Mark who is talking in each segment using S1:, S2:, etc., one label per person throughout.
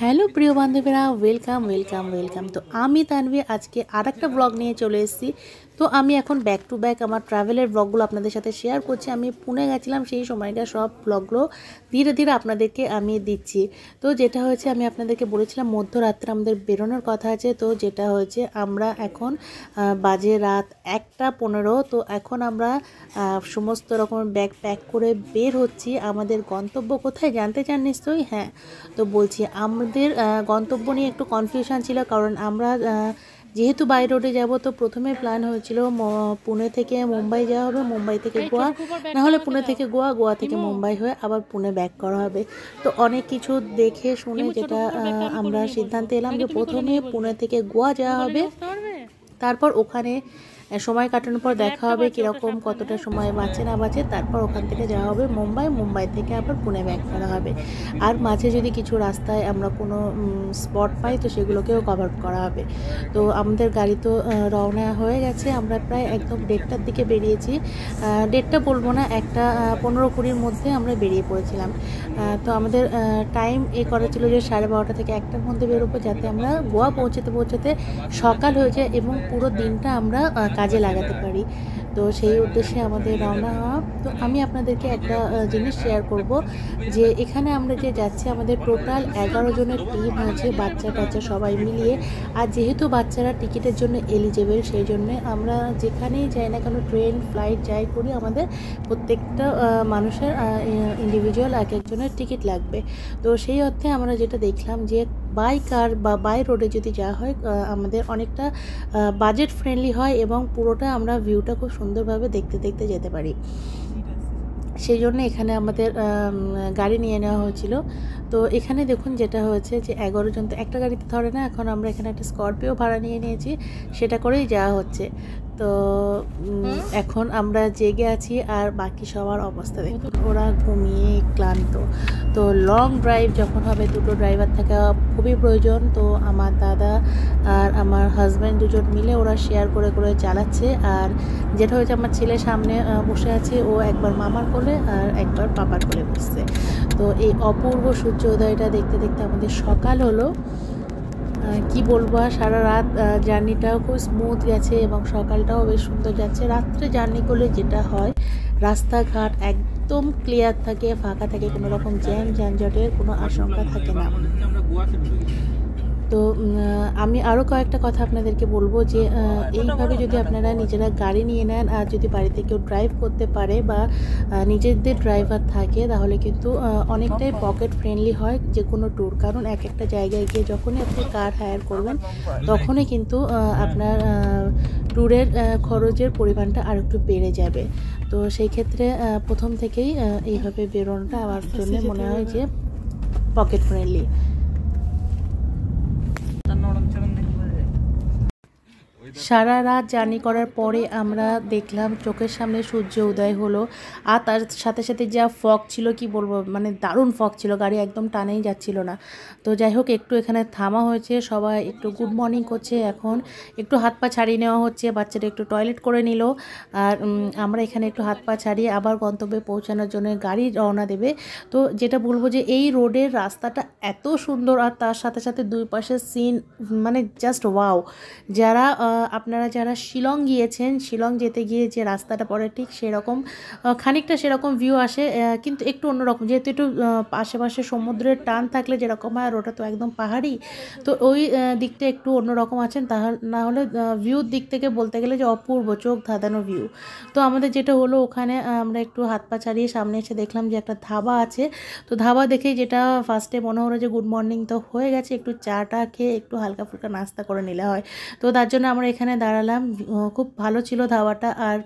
S1: Hello প্রিয় বান্ধবীরা, welcome welcome welcome. তো আমি তানভি আজকে আরেকটা ব্লগ নিয়ে চলে এসেছি। তো আমি এখন ব্যাক টু ব্যাক আমার ট্রাভেলের ব্লগগুলো আপনাদের সাথে শেয়ার করছি। আমি পুনে গেছিলাম, সেই সময়কার সব ব্লগগুলো ধীরে ধীরে আপনাদেরকে আমি দিচ্ছি। তো যেটা হয়েছে, আমি আপনাদেরকে বলেছিলাম মধ্যরাত্রে আমাদের বেরোনোর কথা আছে। তো যেটা হয়েছে, আমরা এখন বাজে রাত 1টা 15। তো এখন আমরা সমস্ত রকমের ব্যাগ প্যাক করে বের হচ্ছি। আমাদের গন্তব্য কোথায় জানতে চান নিশ্চয়ই? হ্যাঁ, তো বলছি, আমাদের গন্তব্য নিয়ে একটু কনফিউশন ছিল, কারণ আমরা যেহেতু বাই রোডে যাব, তো প্রথমে প্ল্যান হয়েছিল পুনে থেকে মুম্বাই যাওয়া হবে, মুম্বাই থেকে গোয়া, না হলে পুনে থেকে গোয়া, গোয়া থেকে মুম্বাই হয়ে আবার পুনে ব্যাক করা হবে। তো অনেক কিছু দেখে শুনে যেটা আমরা সিদ্ধান্তে এলাম যে প্রথমে পুনে থেকে গোয়া যাওয়া হবে, তারপর ওখানে সময় কাটানোর পর দেখা হবে কীরকম কতটা সময় বাঁচে না বাঁচে, তারপর ওখান থেকে যাওয়া হবে মুম্বাই, মুম্বাই থেকে আবার পুনে ব্যাক করা হবে। আর মাঝে যদি কিছু রাস্তায় আমরা কোনো স্পট পাই, তো সেগুলোকেও কভার করা হবে। তো আমাদের গাড়ি তো রওনা হয়ে গেছে। আমরা প্রায় একদম 1:30টার দিকে বেরিয়েছি। 1:30টা বলবো না, 1:15-20 মধ্যে আমরা বেরিয়ে পড়েছিলাম। তো আমাদের টাইম করা ছিল যে 12:30 থেকে 1টার মধ্যে বেরোবো, যাতে আমরা গোয়া পৌঁছাতে পৌঁছাতে সকাল হয়ে যায় এবং পুরো দিনটা আমরা কাজে লাগাতে পারি। তো সেই উদ্দেশ্যে আমাদের রওনা হওয়া। তো আমি আপনাদেরকে একটা জিনিস শেয়ার করব, যে এখানে আমরা যে যাচ্ছি, আমাদের টোটাল 11 জনের টিম হয়েছে, বাচ্চা টাচ্চা সবাই মিলিয়ে। আর যেহেতু বাচ্চারা টিকিটের জন্য এলিজেবল, সেই জন্যে আমরা যেখানেই যাই না কেন, ট্রেন ফ্লাইট যাই করি, আমাদের প্রত্যেকটা মানুষের ইন্ডিভিজুয়াল এক একজনের টিকিট লাগবে। তো সেই অর্থে আমরা যেটা দেখলাম, যে বাই কার বা বাই রোডে যদি যাওয়া হয়, আমাদের অনেকটা বাজেট ফ্রেন্ডলি হয় এবং পুরোটা আমরা ভিউটা খুব সুন্দরভাবে দেখতে দেখতে যেতে পারি। সেই জন্য এখানে আমাদের গাড়ি নিয়ে নেওয়া হয়েছিল। তো এখানে দেখুন যেটা হয়েছে, যে 11 জন তো একটা গাড়িতে ধরে না, এখন আমরা এখানে একটা স্করপিও ভাড়া নিয়ে নিয়েছি, সেটা করেই যাওয়া হচ্ছে। তো এখন আমরা জেগে আছি, আর বাকি সবার অবস্থা দেখুন, ওরা ঘুমিয়ে ক্লান্ত। তো লং ড্রাইভ যখন হবে, দুটো ড্রাইভার থাকা খুবই প্রয়োজন। তো আমার দাদা আর আমার হাজব্যান্ড দুজন মিলে ওরা শেয়ার করে করে চালাচ্ছে। আর যেটা হয়েছে, আমার ছেলে সামনে বসে আছে, ও একবার মামার কোলে আর একবার পাপার কোলে বসছে। তো এই অপূর্ব সূর্য উদয়টা দেখতে দেখতে আমাদের সকাল হলো। কি বলবো, আর সারা রাত জার্নিটাও খুব স্মুথ গেছে এবং সকালটাও বেশ সুন্দর যাচ্ছে। রাত্রে জার্নি করলে যেটা হয়, রাস্তাঘাট একদম ক্লিয়ার থাকে, ফাঁকা থাকে, কোনো রকম জ্যাম যানজটের কোনো আশঙ্কা থাকে না। তো আমি আরও কয়েকটা কথা আপনাদেরকে বলবো, যে এইভাবে যদি আপনারা নিজেরা গাড়ি নিয়ে নেন, আর যদি বাড়িতে কেউ ড্রাইভ করতে পারে বা নিজেদের ড্রাইভার থাকে, তাহলে কিন্তু অনেকটাই পকেট ফ্রেন্ডলি হয় যে কোনো ট্যুর। কারণ এক একটা জায়গায় গিয়ে যখনই আপনি কার হায়ার করবেন, তখনই কিন্তু আপনার ট্যুরের খরচের পরিমাণটা আর একটু বেড়ে যাবে। তো সেই ক্ষেত্রে প্রথম থেকেই এইভাবে বেরোনোটা আমার জন্য মনে হয় যে পকেট ফ্রেন্ডলি। সারা রাত জার্নি করার পরে আমরা দেখলাম চোখের সামনে সূর্য উদয় হলো। আর তার সাথে সাথে যা ফগ ছিল, কি বলবো, মানে দারুণ ফগ ছিল, গাড়ি একদম টানেই যাচ্ছিল না। তো যাই হোক, একটু এখানে থামা হয়েছে, সবাই একটু গুড মর্নিং করছে, এখন একটু হাত পা ছাড়িয়ে নেওয়া হচ্ছে, বাচ্চাটা একটু টয়লেট করে নিল। আর আমরা এখানে একটু হাত পা ছাড়িয়ে আবার গন্তব্যে পৌঁছানোর জন্য গাড়ি রওনা দেবে। তো যেটা বলবো, যে এই রোডের রাস্তাটা এত সুন্দর, আর তার সাথে সাথে দুই পাশের সিন মানে জাস্ট ওয়াও। আপনারা যারা শিলং গিয়েছেন, শিলং যেতে গিয়ে যে রাস্তাটা পড়ে, ঠিক সেরকম খানিকটা সেরকম ভিউ আসে, কিন্তু একটু অন্যরকম, যেহেতু একটু আশেপাশে সমুদ্রের টান থাকলে যেরকম হয়, আর ওটা তো একদম পাহাড়ি, তো ওই দিকটা একটু অন্যরকম আছেন। না হলে ভিউর দিক থেকে বলতে গেলে যে অপূর্ব, চোখ ধাঁধানো ভিউ। তো আমাদের যেটা হলো, ওখানে আমরা একটু হাত পা ছাড়িয়ে সামনে এসে দেখলাম যে একটা ধাবা আছে। তো ধাবা দেখেই যেটা ফার্স্টে মনে হলো, যে গুড মর্নিং তো হয়ে গেছে, একটু চাটা খেয়ে একটু হালকা ফুলকা নাস্তা করে নিলে হয়। তো তার জন্য আমরা এখানে দাঁড়ালাম। খুব ভালো ছিল ধাবাটা। আর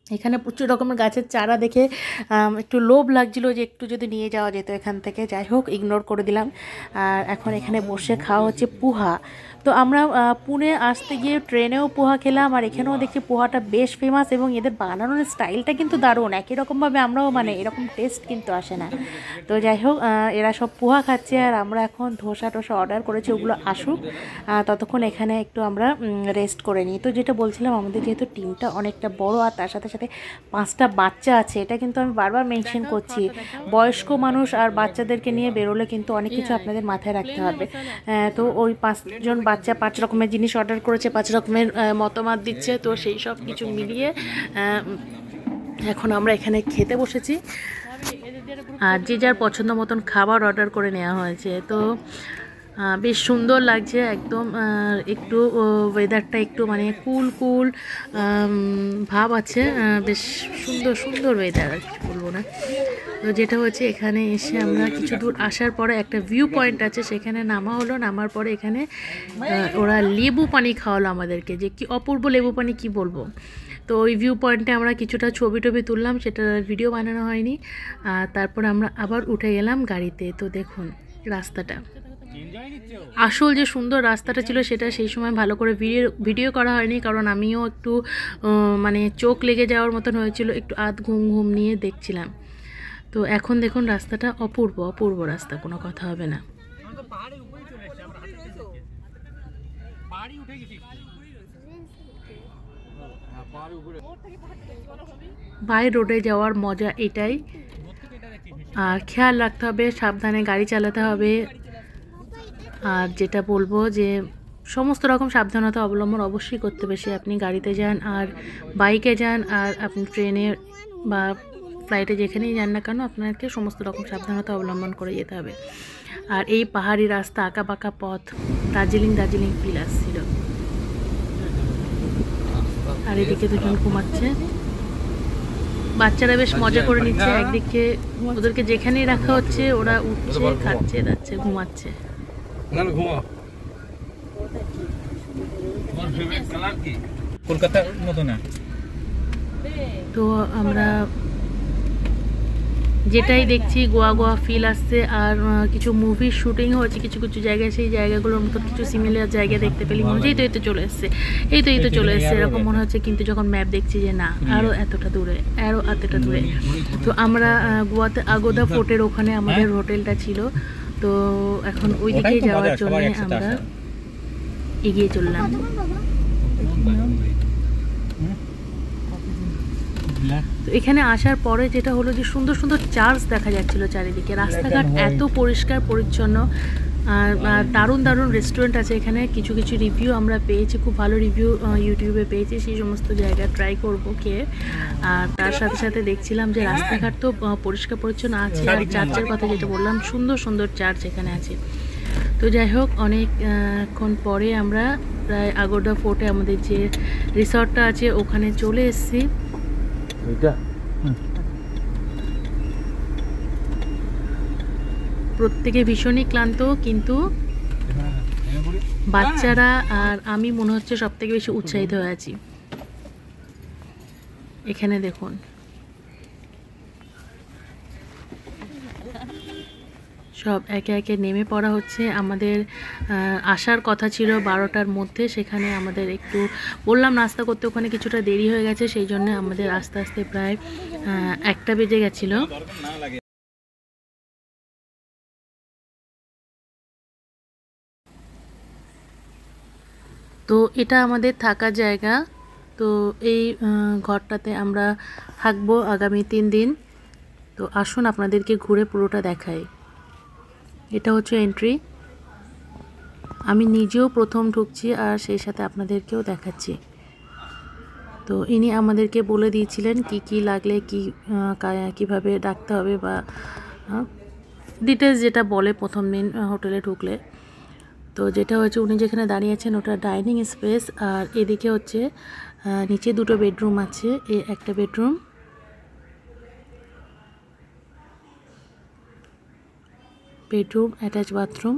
S1: এখানে প্রচুর রকমের গাছের চারা দেখে একটু লোভ লাগছিল, যে একটু যদি নিয়ে যাওয়া যেত এখান থেকে। যাই হোক, ইগনোর করে দিলাম। আর এখন এখানে বসে খাওয়া হচ্ছে পুহা। তো আমরা পুনে আসতে গিয়ে ট্রেনেও পোহা খেলাম, আর এখানেও দেখছি পোহাটা বেশ ফেমাস এবং এদের বানানোর স্টাইলটা কিন্তু দারুণ। একই রকমভাবে আমরাও মানে এরকম টেস্ট কিন্তু আসে না। তো যাই হোক, এরা সব পোহা খাচ্ছে আর আমরা এখন ধোসা টোসা অর্ডার করেছি, ওগুলো আসুক ততক্ষণ এখানে একটু আমরা রেস্ট করে নিই। তো যেটা বলছিলাম, আমাদের যেহেতু টিমটা অনেকটা বড় আর তার সাথে সাথে 5টা বাচ্চা আছে, এটা কিন্তু আমি বারবার মেনশন করছি। বয়স্ক মানুষ আর বাচ্চাদেরকে নিয়ে বেরোলে কিন্তু অনেক কিছু আপনাদের মাথায় রাখতে হবে। তো ওই 5জন বাচ্চা 5 রকমের জিনিস অর্ডার করেছে, 5 রকমের মতামত দিচ্ছে। তো সেই সব কিছু মিলিয়ে এখন আমরা এখানে খেতে বসেছি আর যে যার পছন্দ মতন খাবার অর্ডার করে নেওয়া হয়েছে। তো বেশ সুন্দর লাগছে একদম। একটু ওয়েদারটা একটু মানে কুল কুল ভাব আছে, বেশ সুন্দর সুন্দর ওয়েদার, আর কিছু বলবো না। তো যেটা হচ্ছে, এখানে এসে আমরা কিছু দূর আসার পরে একটা ভিউ পয়েন্ট আছে, সেখানে নামা হলো। নামার পরে এখানে ওরা লেবু পানি খাওয়ালো আমাদেরকে, যে কি অপূর্ব লেবু পানি, কি বলবো। তো ওই ভিউ পয়েন্টে আমরা কিছুটা ছবি টবি তুললাম, সেটা ভিডিও বানানো হয়নি। তারপর আমরা আবার উঠে গেলাম গাড়িতে। তো দেখুন রাস্তাটা, আসল যে সুন্দর রাস্তাটা ছিল সেটা সেই সময় ভালো করে ভিডিও করা হয়নি, কারণ আমিও একটু মানে চোখ লেগে যাওয়ার মতন হয়েছিল, একটু আধ ঘুম ঘুম নিয়ে দেখছিলাম। তো এখন দেখুন রাস্তাটা অপূর্ব অপূর্ব রাস্তা, কোনো কথা হবে না। বাই রোডে যাওয়ার মজা এটাই। আর খেয়াল রাখতে হবে, সাবধানে গাড়ি চালাতে হবে। আর যেটা বলবো যে সমস্ত রকম সাবধানতা অবলম্বন অবশ্যই করতে হবে, সে আপনি গাড়িতে যান আর বাইকে যান আর আপনি ট্রেনে বা ফ্লাইটে যেখানেই যান না কেন, আপনাকে সমস্ত রকম সাবধানতা অবলম্বন করে যেতে হবে। আর এই পাহাড়ি রাস্তা, আঁকা বাঁকা পথ, দার্জিলিং দার্জিলিং ফিল আসছিল। আর এদিকে দুজন ঘুমাচ্ছে, বাচ্চারা বেশ মজা করে নিচ্ছে। একদিকে ওদেরকে যেখানেই রাখা হচ্ছে ওরা উঠছে, খাচ্ছে, যাচ্ছে, ঘুমাচ্ছে।
S2: কলকাতার মতো না।
S1: তো আমরা যেটাই দেখছি গোয়া গোয়া ফিল আসছে। আর কিছু মুভির শুটিং হচ্ছে কিছু কিছু জায়গায়, সেই জায়গাগুলোর মতো কিছু সিমিলার জায়গা দেখতে পেলি, মনে হচ্ছে এই তো চলে এসছে, এই তো চলে এসছে, এরকম মনে হচ্ছে। কিন্তু যখন ম্যাপ দেখছি যে না, আরও এতটা দূরে, আরও এতটা দূরে। তো আমরা গোয়াতে আগোদা ফোর্টের ওখানে আমাদের হোটেলটা ছিল। তো এখন ওই দিকে যাওয়ার জন্য আমরা এগিয়ে চললাম। তো এখানে আসার পরে যেটা হলো যে সুন্দর সুন্দর চার্চ দেখা যাচ্ছিল চারিদিকে, রাস্তাঘাট এত পরিষ্কার পরিচ্ছন্ন। আর দারুণ দারুণ রেস্টুরেন্ট আছে এখানে। কিছু কিছু রিভিউ আমরা পেয়েছি, খুব ভালো রিভিউ ইউটিউবে পেয়েছি, সেই সমস্ত জায়গা ট্রাই করবো খেয়ে। আর তার সাথে সাথে দেখছিলাম যে রাস্তাঘাট তো পরিষ্কার পরিচ্ছন্ন আছে। আর চার্চের কথা যেটা বললাম, সুন্দর সুন্দর চার্চ এখানে আছে। তো যাই হোক, অনেকক্ষণ পরে আমরা প্রায় আগোদা ফোর্টে আমাদের যে রিসর্টটা আছে ওখানে চলে এসেছি। প্রত্যেকে ভীষণই ক্লান্ত, কিন্তু বাচ্চারা আর আমি মনে হচ্ছে সব থেকে বেশি উৎসাহিত হয়ে আছি। এখানে দেখুন সব একে একে নেমে পড়া হচ্ছে। আমাদের আসার কথা ছিল 12টার মধ্যে, সেখানে আমাদের একটু বললাম নাস্তা করতে, ওখানে কিছুটা দেরি হয়ে গেছে, সেই জন্য আমাদের আস্তে আস্তে প্রায় 1টা বেজে গেছিলো। তো এটা আমাদের থাকার জায়গা। তো এই ঘরটাতে আমরা থাকবো আগামী 3 দিন। তো আসুন আপনাদেরকে ঘুরে পুরোটা দেখাই। এটা হচ্ছে এন্ট্রি। আমি নিজেও প্রথম ঢুকছি আর সেই সাথে আপনাদেরকেও দেখাচ্ছি। তো ইনি আমাদেরকে বলে দিয়েছিলেন কি কি লাগলে কিভাবে ডাকতে হবে বা ডিটেলস যেটা বলে প্রথম দিন হোটেলে ঢুকলে। তো যেটা হচ্ছে, উনি যেখানে দাঁড়িয়ে আছেন ওটা ডাইনিং স্পেস। আর এদিকে হচ্ছে নিচে 2টো বেডরুম আছে, একটা বেডরুম, অ্যাটাচ বাথরুম।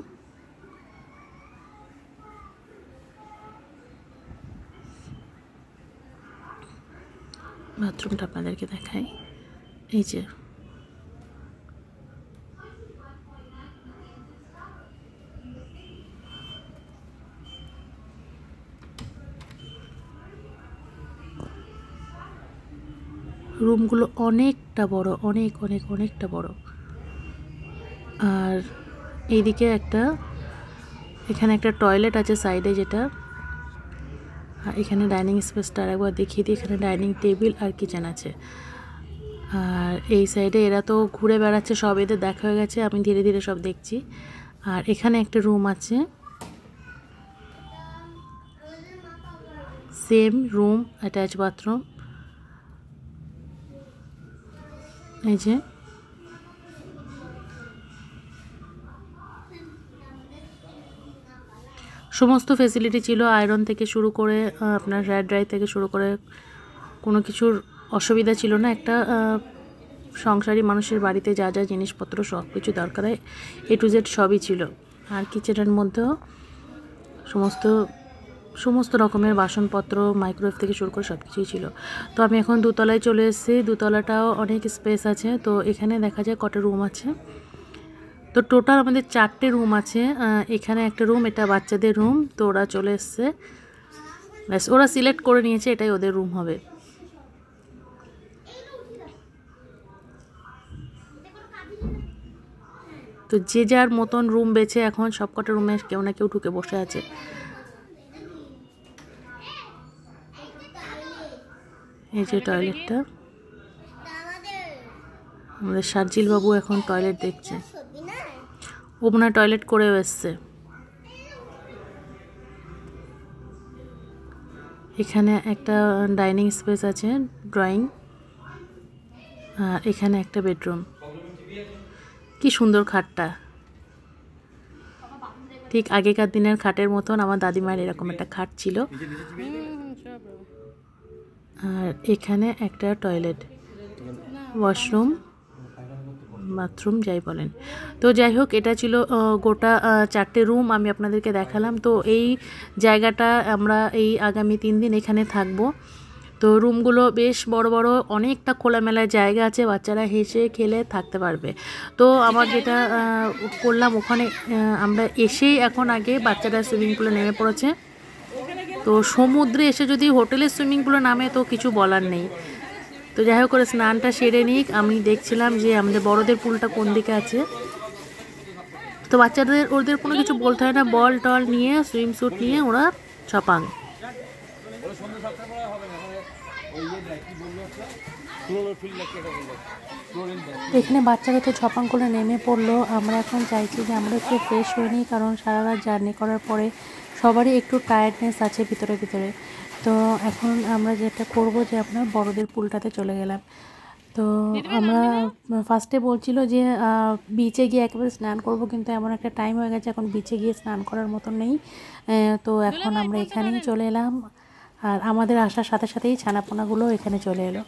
S1: বাথরুমটা আপনাদেরকে দেখাই, এই যে রুমগুলো অনেকটা বড়, অনেকটা বড়। আর এইদিকে এখানে একটা টয়লেট আছে সাইডে, যেটা এখানে ডাইনিং স্পেসটা আরেকবার দেখিয়ে দিই। এখানে ডাইনিং টেবিল আর কিচেন আছে। আর এই সাইডে এরা তো ঘুরে বেড়াচ্ছে, সব এদের দেখা হয়ে গেছে, আমি ধীরে ধীরে সব দেখছি। আর এখানে একটা রুম আছে, সেম রুম, অ্যাটাচ বাথরুম। এই যে সমস্ত ফেসিলিটি ছিল, আয়রন থেকে শুরু করে আপনার হেয়ার ড্রাই থেকে শুরু করে কোনো কিছুর অসুবিধা ছিল না। একটা সংসারী মানুষের বাড়িতে যা যা জিনিসপত্র সব কিছু দরকার হয় A to Z সবই ছিল। আর কিচেনের মধ্যেও সমস্ত রকমের বাসনপত্র, মাইক্রোওয়েভ থেকে শুরু করে সব কিছুই ছিল। তো আমি এখন দোতলায় চলে এসেছি। দোতলাটাও অনেক স্পেস আছে। তো এখানে দেখা যায় কটা রুম আছে। তো টোটাল আমাদের 4টে রুম আছে। এখানে একটা রুম, এটা বাচ্চাদের রুম। তো ওরা চলে এসছে, ব্যাস ওরা সিলেক্ট করে নিয়েছে এটাই ওদের রুম হবে। তো যে যার মতন রুম বেছে এখন সব কটা রুমে কেউ না কেউ ঢুকে বসে আছে। এই যে টয়লেটটা, আমাদের শার্জিল বাবু এখন টয়লেট দেখছে, ও মনে হয় টয়লেট করেও এসছে। এখানে একটা ডাইনিং স্পেস আছে, ড্রয়িং। আর এখানে একটা বেডরুম। কি সুন্দর খাটটা, ঠিক আগেকার দিনের খাটের মতন আমার দাদিমার এরকম একটা খাট ছিল। আর এখানে একটা টয়লেট, ওয়াশরুম, বাথরুম যাই বলেন। তো যাই হোক, এটা ছিল গোটা 4টে রুম আমি আপনাদেরকে দেখালাম। তো এই জায়গাটা আমরা এই আগামী 3 দিন এখানে থাকবো। তো রুমগুলো বেশ বড় বড়, অনেকটা খোলামেলা জায়গা আছে, বাচ্চারা হেসে খেলে থাকতে পারবে। তো আমার যেটা করলাম, ওখানে আমরা এসেই এখন আগে বাচ্চারা সুইমিং পুলে নেমে পড়েছে। তো সমুদ্রে এসে যদি হোটেলের সুইমিং পুলে নামে তো কিছু বলার নেই। তো যাই হোক করে স্নানটা সেরে নিক। আমি দেখছিলাম যে আমাদের বড়দের পুলটা কোন দিকে আছে। তো বাচ্চাদের ওদের কোনো কিছু বলতে হয় না, বল টল নিয়ে সুইমস্যুট নিয়ে ওরা ছপাং। এখানে বাচ্চারা তো ছপাং করে নেমে পড়লো। আমরা এখন চাইছি যে আমরা একটু ফ্রেশ হয়ে নিই, কারণ সারা রাত জার্নি করার পরে সবারই একটু টায়ার্ডনেস আছে ভিতরে। তো এখন আমরা যেটা করব যে আপনার বড়দের পুলটাতে চলে গেলাম। তো আমরা ফার্স্টে বলছিল যে বিচে গিয়ে একেবারে স্নান করব, কিন্তু এমন একটা টাইম হয়ে গেছে এখন বিচে গিয়ে স্নান করার মতন নেই। তো এখন আমরা এখানেই চলে এলাম। আর আমাদের আসার সাথে সাথেই ছানাপোনাগুলো এখানে চলে এলো।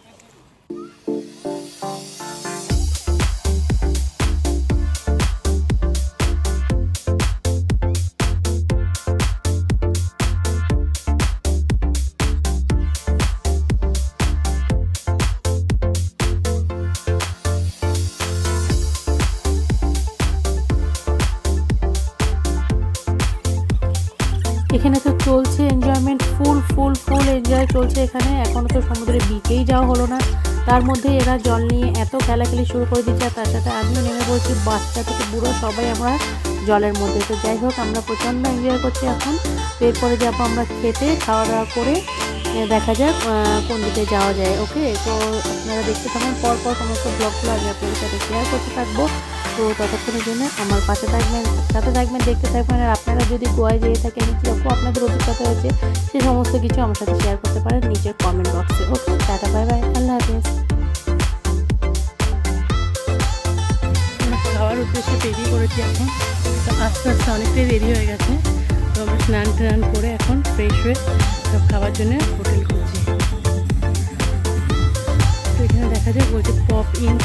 S1: এখানে তো চলছে এনজয়মেন্ট, ফুল এনজয় চলছে এখানে। এখনও তো সমুদ্রে বিচেই যাওয়া হলো না, তার মধ্যে এরা জল নিয়ে এত খেলাখেলি শুরু করে দিচ্ছে। আর তার সাথে আমিও নেমে বলছি, বাচ্চা থেকে বুড়ো সবাই আমরা জলের মধ্যে। তো যাই হোক, আমরা প্রচণ্ড এনজয় করছি এখন। তো এরপরে যাবো আমরা খেতে, খাওয়া দাওয়া করে দেখা যাক কোন দিকে যাওয়া যায়। ওকে, তো আপনারা দেখতে থাকুন, পর সমস্ত ব্লগগুলো আমি আপনাদের সাথে শেয়ার করতে থাকবো। তো ততক্ষণের জন্য আমার সাথে থাকবেন, দেখতে থাকবেন। আর আপনারা যদি গোয়ায় যেয়ে থাকেন, কীরকম আপনাদের অভিজ্ঞতা হয়েছে সে সমস্ত কিছু আমার সাথে শেয়ার করতে পারেন নিচের কমেন্ট বক্সে। ওকে, টাটা, বাই বাই, আল্লাহ হাফেজ। খাওয়ার উদ্দেশ্যে তৈরি করেছি এখন। তো আস্তে আস্তে অনেকটাই দেরি হয়ে গেছে। তো আমরা স্নান টান করে এখন ফ্রেশ হয়ে সব খাওয়ার জন্য হোটেল খুঁজছি। তো এখানে দেখা যায় বলছে পপ ইন